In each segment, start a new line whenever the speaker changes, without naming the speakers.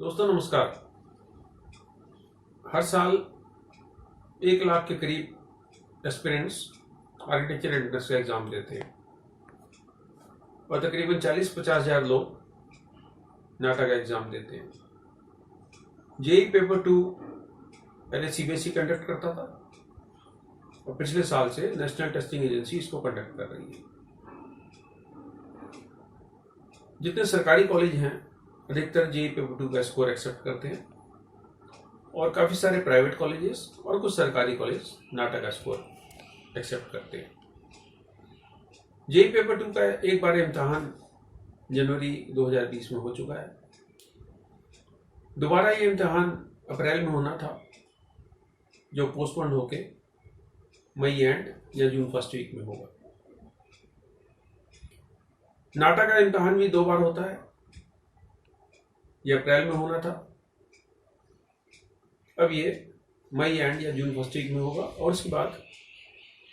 दोस्तों नमस्कार। हर साल 1 लाख के करीब एस्पिरेंट्स आर्किटेक्चर एंट्रेंस का एग्ज़ाम देते हैं और तकरीबन 40-50 हज़ार लोग नाटा का एग्ज़ाम देते हैं। जेई पेपर 2 पहले सीबीएसई कंडक्ट करता था और पिछले साल से नेशनल टेस्टिंग एजेंसी इसको कंडक्ट कर रही है। जितने सरकारी कॉलेज हैं अधिकतर जेई पेपर 2 का स्कोर एक्सेप्ट करते हैं और काफ़ी सारे प्राइवेट कॉलेजेस और कुछ सरकारी कॉलेज नाटा का स्कोर एक्सेप्ट करते हैं। जेई पेपर 2 का एक बार इम्तहान जनवरी 2020 में हो चुका है। दोबारा ये इम्तहान अप्रैल में होना था जो पोस्टपोन होके मई एंड या जून फर्स्ट वीक में होगा। नाटा का इम्तहान भी 2 बार होता है। ये अप्रैल में होना था, अब ये मई एंड या जून फर्स्ट वीक में होगा और उसके बाद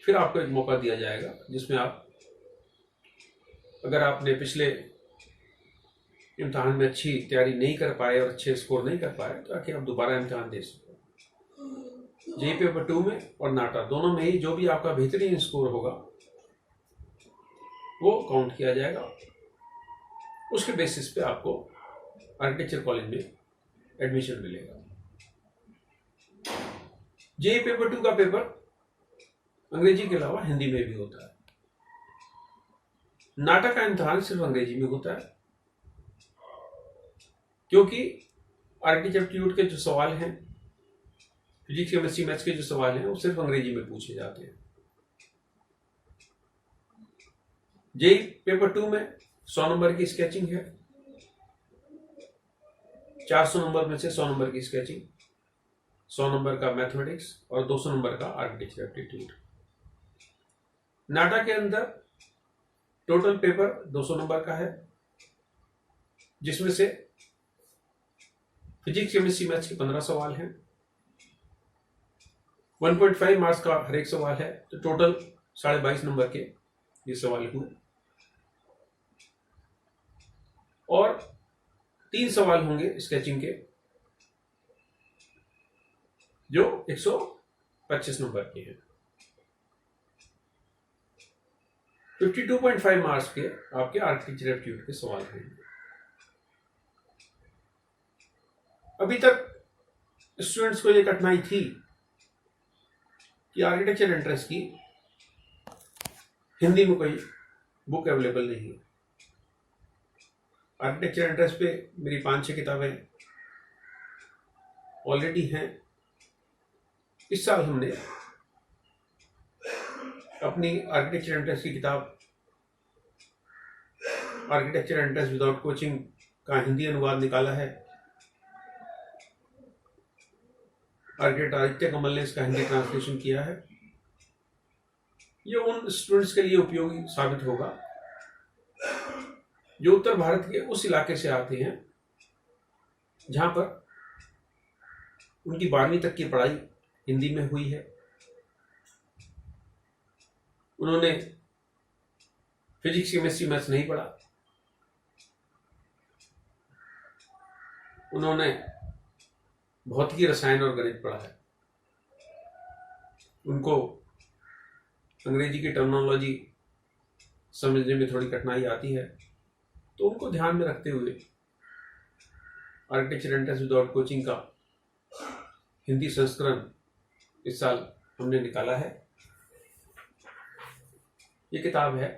फिर आपको एक मौका दिया जाएगा जिसमें आप अगर आपने पिछले इम्तहान में अच्छी तैयारी नहीं कर पाए और अच्छे स्कोर नहीं कर पाए तो आके आप दोबारा इम्तहान दे सको। जेई पेपर 2 में और नाटा दोनों में ही जो भी आपका बेहतरीन स्कोर होगा वो काउंट किया जाएगा। उसके बेसिस पे आपको आर्किटेक्चर कॉलेज में एडमिशन मिलेगा। जेई पेपर 2 का पेपर अंग्रेजी के अलावा हिंदी में भी होता है। नाटा का इम्तहान सिर्फ अंग्रेजी में होता है क्योंकि आर्किटेक्चर एप्टीट्यूड के जो सवाल हैं, फिजिक्स केमिस्ट्री मैथ्स के जो सवाल हैं वो सिर्फ अंग्रेजी में पूछे जाते हैं। जेई पेपर 2 में 100 नंबर की स्केचिंग है, 400 नंबर में से 100 नंबर की स्केचिंग, 100 नंबर का मैथमेटिक्स और 200 नंबर का आर्किटेक्चर एप्टीट्यूड। नाटा के अंदर टोटल पेपर 200 नंबर का है जिसमें से फिजिक्स केमिस्ट्री मैथ्स के 15 सवाल हैं, 1.5 मार्क्स का हर एक सवाल है, तो टोटल 22.5 नंबर के ये सवाल हुए और 3 सवाल होंगे स्केचिंग के जो 125 नंबर के हैं। 52.5 मार्क्स के आपके आर्किटेक्चर एप्टीट्यूड के सवाल हैं। अभी तक स्टूडेंट्स को ये कठिनाई थी कि आर्किटेक्चर एंट्रेंस की हिंदी में कोई बुक अवेलेबल नहीं है। आर्किटेक्चर एंट्रेंस पे मेरी 5-6 किताबें ऑलरेडी हैं। इस साल हमने अपनी आर्किटेक्चर एंट्रेंस की किताब आर्किटेक्चर एंट्रेंस विदाउट कोचिंग का हिंदी अनुवाद निकाला है। आर्किटेक्ट आदित्य कमल ने इसका हिंदी ट्रांसलेशन किया है। ये उन स्टूडेंट्स के लिए उपयोगी साबित होगा जो उत्तर भारत के उस इलाके से आते हैं जहां पर उनकी 12वीं तक की पढ़ाई हिंदी में हुई है। उन्होंने फिजिक्स केमिस्ट्री मैथ्स नहीं पढ़ा, उन्होंने भौतिकी रसायन और गणित पढ़ा है। उनको अंग्रेजी की टर्मिनोलॉजी समझने में थोड़ी कठिनाई आती है, तो उनको ध्यान में रखते हुए आर्किटेक्चर एंट्रेंस विदाउट कोचिंग का हिंदी संस्करण इस साल हमने निकाला है। ये किताब है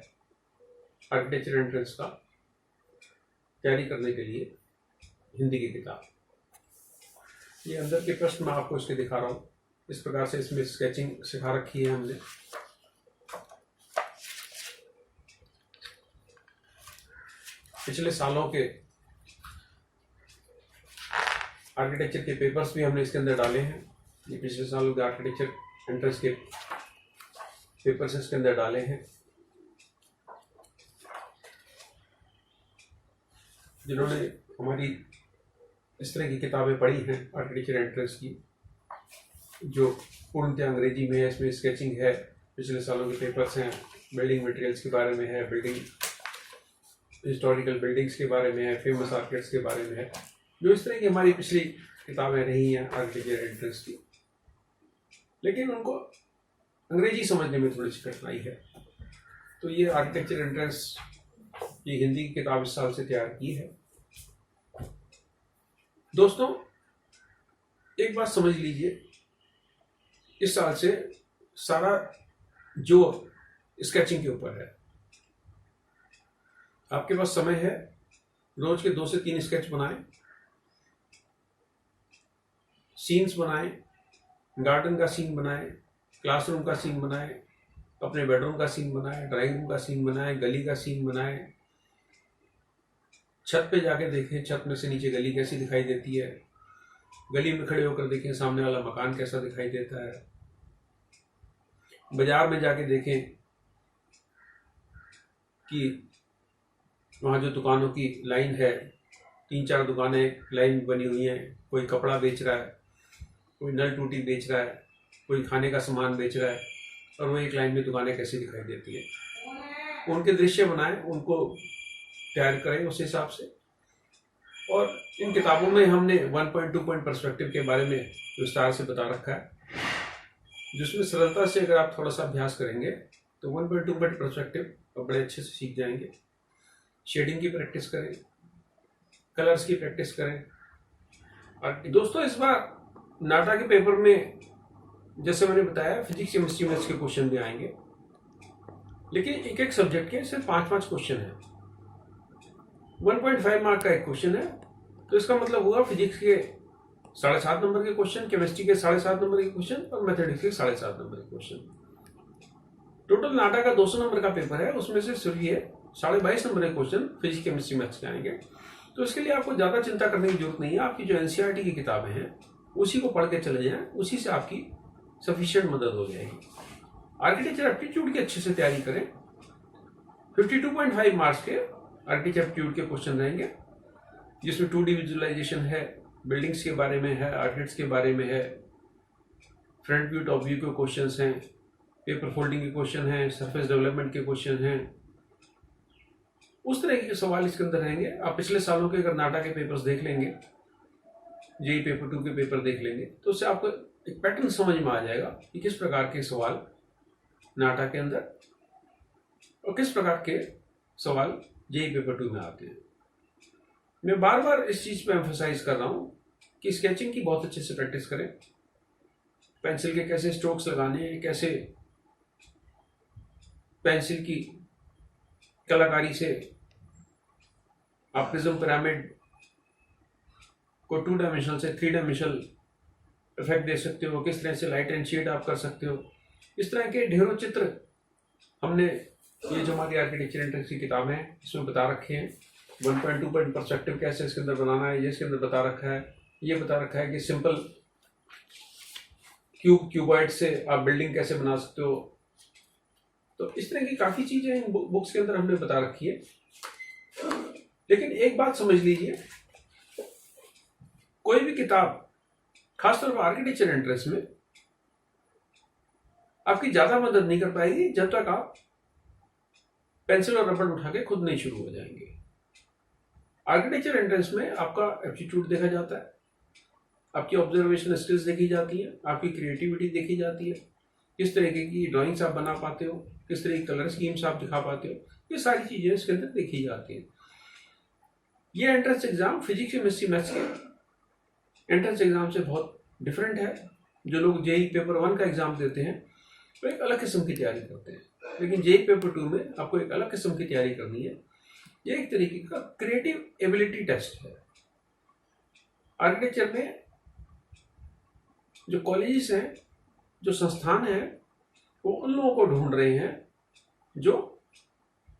आर्किटेक्चर एंट्रेंस का तैयारी करने के लिए हिंदी की किताब। ये अंदर के प्रश्न मैं आपको इसके दिखा रहा हूँ। इस प्रकार से इसमें स्केचिंग सिखा रखी है हमने। पिछले सालों के आर्किटेक्चर के पेपर्स भी हमने इसके अंदर डाले हैं। ये पिछले सालों के आर्किटेक्चर एंट्रेंस के पेपर्स इसके अंदर डाले हैं। जिन्होंने हमारी इस तरह की किताबें पढ़ी हैं आर्किटेक्चर एंट्रेंस की, जो पूर्णतः अंग्रेजी में है, इसमें स्केचिंग है, पिछले सालों के पेपर्स हैं, बिल्डिंग मटेरियल्स के बारे में है, बिल्डिंग हिस्टोरिकल बिल्डिंग्स के बारे में है, फेमस आर्किटेक्ट्स के बारे में है, जो इस तरह की हमारी पिछली किताबें रही हैं आर्किटेक्चर एंट्रेंस की, लेकिन उनको अंग्रेजी समझने में थोड़ी सी कठिनाई है। तो ये आर्किटेक्चर एंट्रेंस ये हिंदी की किताब इस साल से तैयार की है। दोस्तों एक बात समझ लीजिए, इस साल से सारा जो स्केचिंग के ऊपर है। आपके पास समय है, रोज के 2 से 3 स्केच बनाएं, सीन्स बनाएं, गार्डन का सीन बनाएं, क्लासरूम का सीन बनाएं, अपने बेडरूम का सीन बनाएं, ड्राइंग रूम का सीन बनाएं, गली का सीन बनाएं, छत पे जाके देखें छत में से नीचे गली कैसी दिखाई देती है, गली में खड़े होकर देखें सामने वाला मकान कैसा दिखाई देता है, बाजार में जाके देखें कि वहाँ जो दुकानों की लाइन है, 3-4 दुकानें लाइन बनी हुई हैं, कोई कपड़ा बेच रहा है, कोई नल टूटी बेच रहा है, कोई खाने का सामान बेच रहा है, और वो एक लाइन में दुकानें कैसी दिखाई देती है। उनके दृश्य बनाएं, उनको तैयार करें उस हिसाब से। और इन किताबों में हमने 1.2 पॉइंट पर्सपेक्टिव के बारे में विस्तार से बता रखा है, जिसमें सरलता से अगर आप थोड़ा सा अभ्यास करेंगे तो 1.2 पॉइंट पर्सपेक्टिव बड़े अच्छे से सीख जाएंगे। शेडिंग की प्रैक्टिस करें, कलर्स की प्रैक्टिस करें। और दोस्तों इस बार नाटा के पेपर में जैसे मैंने बताया फिजिक्स केमिस्ट्री मैथ्स के क्वेश्चन भी आएंगे, लेकिन एक एक सब्जेक्ट के सिर्फ 5-5 क्वेश्चन है। 1.5 मार्क का एक क्वेश्चन है, तो इसका मतलब हुआ फिजिक्स के 7.5 नंबर के क्वेश्चन, केमिस्ट्री के 7.5 नंबर के क्वेश्चन और मैथमेटिक्स के 7.5 नंबर के क्वेश्चन। टोटल नाटा का 200 नंबर का पेपर है, उसमें से सिर्फ ये 22.5 नंबर के क्वेश्चन फिजिक्स केमिस्ट्री मैथ्स के आएंगे। तो इसके लिए आपको ज़्यादा चिंता करने की जरूरत नहीं है। आपकी जो एनसीईआरटी की किताबें हैं उसी को पढ़ के चले जाएं, उसी से आपकी सफिशिएंट मदद हो जाएगी। आर्किटेक्चर एप्टीट्यूड की अच्छे से तैयारी करें। 52.5 मार्क्स के आर्किटेक्चर एप्टीट्यूड के क्वेश्चन रहेंगे, जिसमें 2D विजुअलाइजेशन है, बिल्डिंग्स के बारे में है, आर्किटेक्ट्स के बारे में है, फ्रंट व्यू टॉप व्यू के क्वेश्चन हैं, पेपर फोल्डिंग के क्वेश्चन हैं, सरफेस डेवलपमेंट के क्वेश्चन हैं। उस तरह के सवाल इसके अंदर रहेंगे। आप पिछले सालों के अगर नाटा के पेपर्स देख लेंगे, जेईई पेपर 2 के पेपर देख लेंगे, तो उससे आपको एक पैटर्न समझ में आ जाएगा कि किस प्रकार के सवाल नाटा के अंदर और किस प्रकार के सवाल जेईई पेपर 2 में आते हैं। मैं बार बार इस चीज पे एम्फसाइज कर रहा हूं कि स्केचिंग की बहुत अच्छे से प्रैक्टिस करें। पेंसिल के कैसे स्ट्रोक्स लगाने हैं, कैसे पेंसिल की कलाकारी से आप प्रिज्म पिरामिड को 2 डायमेंशनल से 3 डायमेंशनल इफेक्ट दे सकते हो, किस तरह से लाइट एंड शेड आप कर सकते हो। इस तरह के ढेरों चित्र हमने ये जो हमारी आर्किटेक्चर एंट्रेंस की किताब है इसमें बता रखे हैं। 1.2 पॉइंट पर्सपेक्टिव कैसे इसके अंदर बनाना है ये इसके अंदर बता रखा है। ये बता रखा है कि सिंपल क्यूबॉइड से आप बिल्डिंग कैसे बना सकते हो। तो इस तरह की काफी चीजें इन बुक्स के अंदर हमने बता रखी है। लेकिन एक बात समझ लीजिए, कोई भी किताब खासतौर पर आर्किटेक्चर एंट्रेंस में आपकी ज्यादा मदद नहीं कर पाएगी जब तक आप पेंसिल और रबड़ उठा के खुद नहीं शुरू हो जाएंगे। आर्किटेक्चर एंट्रेंस में आपका एप्टीट्यूड देखा जाता है, आपकी ऑब्जर्वेशन स्किल्स देखी जाती है, आपकी क्रिएटिविटी देखी जाती है, किस तरीके की ड्राइंग्स आप बना पाते हो, किस तरह की कलर स्कीम्स आप दिखा पाते हो, ये सारी चीजें इसके अंदर देखी जाती हैं। ये entrance exam physics chemistry maths के एंट्रेंस एग्जाम से बहुत डिफरेंट है। जो लोग जेईई पेपर 1 का एग्जाम देते हैं वो एक अलग किस्म की तैयारी करते हैं, लेकिन जेईई पेपर 2 में आपको एक अलग किस्म की तैयारी करनी है। ये एक तरीके का क्रिएटिव एबिलिटी टेस्ट है। आर्किटेक्चर में जो कॉलेजेस हैं, जो संस्थान हैं, वो उन लोगों को ढूंढ रहे हैं जो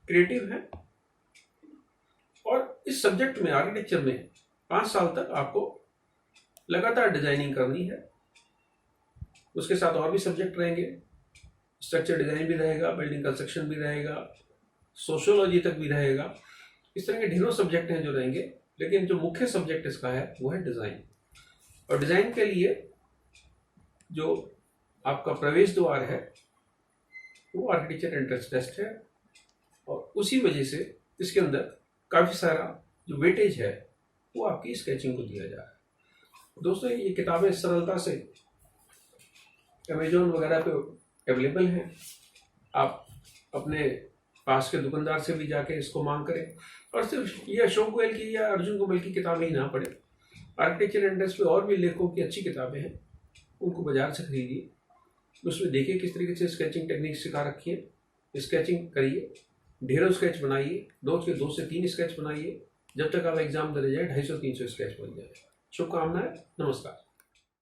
क्रिएटिव हैं। और इस सब्जेक्ट में आर्किटेक्चर में 5 साल तक आपको लगातार डिजाइनिंग करनी है। उसके साथ और भी सब्जेक्ट रहेंगे, स्ट्रक्चर डिजाइन भी रहेगा, बिल्डिंग कंस्ट्रक्शन भी रहेगा, सोशियोलॉजी तक भी रहेगा। इस तरह के ढेरों सब्जेक्ट हैं जो रहेंगे, लेकिन जो मुख्य सब्जेक्ट इसका है वो है डिजाइन। और डिजाइन के लिए जो आपका प्रवेश द्वार है वो आर्किटेक्चर एंट्रेंस टेस्ट है। और उसी वजह से इसके अंदर काफी सारा जो वेटेज है वो आपकी स्केचिंग को दिया जा रहा है। दोस्तों ये किताबें सरलता से अमेजोन वगैरह पे अवेलेबल हैं। आप अपने पास के दुकानदार से भी जाके इसको मांग करें, और सिर्फ ये अशोक गोयल की या अर्जुन गोयल की किताबें ही ना पढ़ें। आर्किटेक्चर इंडस्ट्री पे और भी लेखकों की अच्छी किताबें हैं, उनको बाजार से खरीदिए, उसमें देखिए किस तरीके से स्केचिंग टेक्निक सिखा रखी है, स्केचिंग करिए, ढेरों स्केच बनाइए, 2 से 3 स्केच बनाइए, जब तक आप एग्जाम दे जाए 250-300 स्केच बन जाए। शुभकामनाएं, नमस्कार।